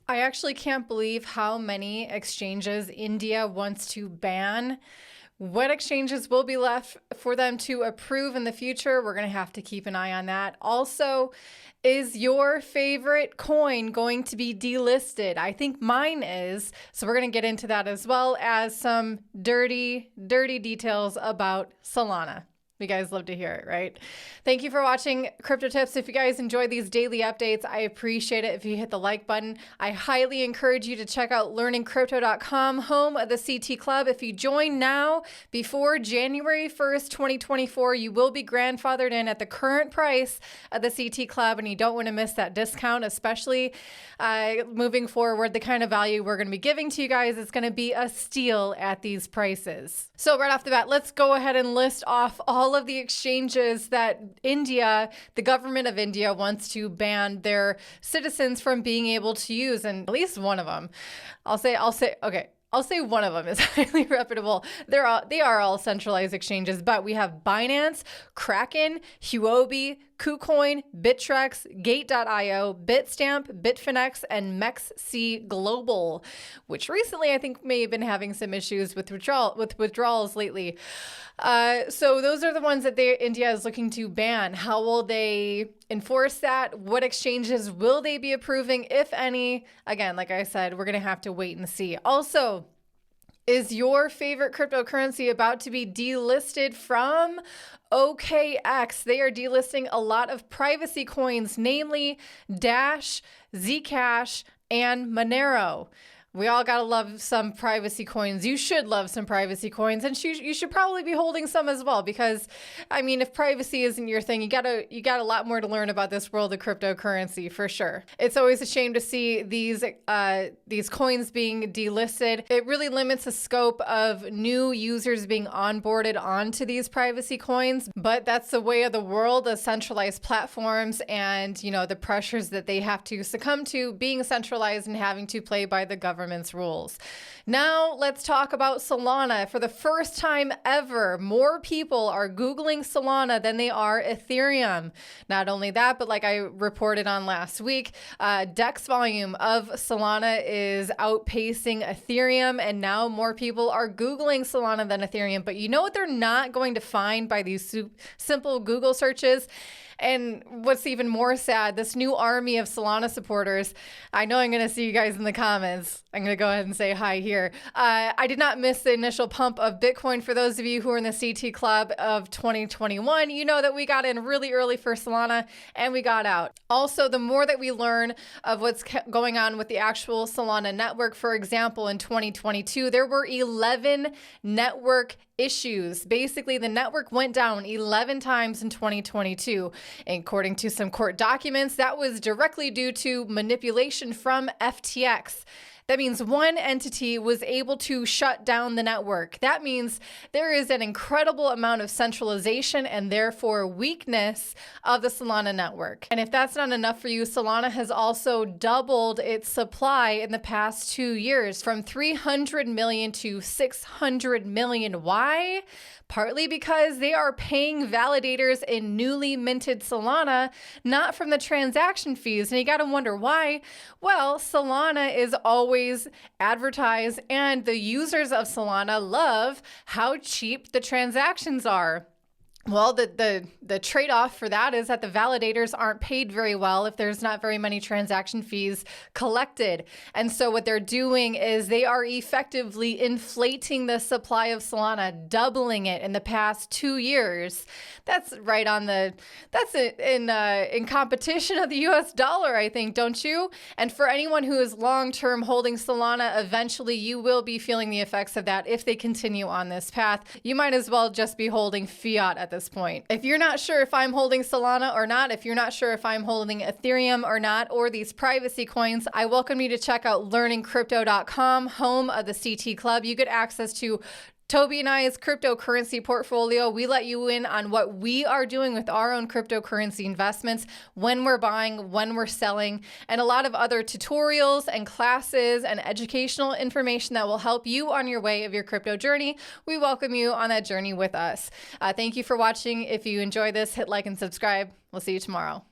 I actually can't believe how many exchanges India wants to ban. What exchanges will be left for them to approve in the future? We're going to have to keep an eye on that. Also, is your favorite coin going to be delisted? I think mine is. So we're going to get into that as well as some dirty details about Solana. You guys love to hear it, right? Thank you for watching Crypto Tips. If you guys enjoy these daily updates, I appreciate it if you hit the like button. I highly encourage you to check out learningcrypto.com, home of the CT Club. If you join now, before January 1st, 2024, you will be grandfathered in at the current price of the CT Club, and you don't want to miss that discount, especially moving forward. The kind of value we're going to be giving to you guys is going to be a steal at these prices. So right off the bat, let's go ahead and list off all of the exchanges that India, the government of India, wants to ban their citizens from being able to use, and at least one of them. I'll say one of them is highly reputable. They are all centralized exchanges, but we have Binance, Kraken, Huobi, KuCoin, Bittrex, Gate.io, Bitstamp, Bitfinex, and MEXC Global, which recently I think may have been having some issues with withdrawals lately. So those are the ones that India is looking to ban. How will they enforce that? What exchanges will they be approving, if any? Again, like I said, we're going to have to wait and see. Also, is your favorite cryptocurrency about to be delisted from OKX? They are delisting a lot of privacy coins, namely Dash, Zcash, and Monero. We all gotta love some privacy coins. You should love some privacy coins, and you should probably be holding some as well, because I mean, if privacy isn't your thing, you got a lot more to learn about this world of cryptocurrency for sure. It's always a shame to see these coins being delisted. It really limits the scope of new users being onboarded onto these privacy coins, but that's the way of the world of centralized platforms, and the pressures that they have to succumb to being centralized and having to play by the government's rules. Now let's talk about Solana. For the first time ever, more people are Googling Solana than they are Ethereum. Not only that, but like I reported on last week, DEX volume of Solana is outpacing Ethereum, and now more people are Googling Solana than Ethereum. But you know what they're not going to find by these simple Google searches? And what's even more sad, this new army of Solana supporters, I know I'm going to see you guys in the comments. I'm going to go ahead and say hi here. I did not miss the initial pump of Bitcoin. For those of you who are in the CT Club of 2021, you know that we got in really early for Solana and we got out. Also, the more that we learn of what's going on with the actual Solana network, for example, in 2022, there were 11 network issues. Basically, the network went down 11 times in 2022. And according to some court documents, that was directly due to manipulation from FTX. That means one entity was able to shut down the network. That means there is an incredible amount of centralization and therefore weakness of the Solana network. And if that's not enough for you, Solana has also doubled its supply in the past 2 years, from 300 million to 600 million. Why? Partly because they are paying validators in newly minted Solana, not from the transaction fees. And you got to wonder why. Well, Solana is always advertised, and the users of Solana love how cheap the transactions are. Well, the trade-off for that is that the validators aren't paid very well if there's not very many transaction fees collected. And so what they're doing is they are effectively inflating the supply of Solana, doubling it in the past 2 years. That's right on that's in competition of the US dollar, I think, don't you? And for anyone who is long-term holding Solana, eventually you will be feeling the effects of that if they continue on this path. You might as well just be holding fiat at this point. If you're not sure if I'm holding Solana or not, if you're not sure if I'm holding Ethereum or not, or these privacy coins, I welcome you to check out learningcrypto.com, home of the CT Club. You get access to Toby and I's cryptocurrency portfolio. We let you in on what we are doing with our own cryptocurrency investments, when we're buying, when we're selling, and a lot of other tutorials and classes and educational information that will help you on your way of your crypto journey. We welcome you on that journey with us. Thank you for watching. If you enjoy this, hit like and subscribe. We'll see you tomorrow.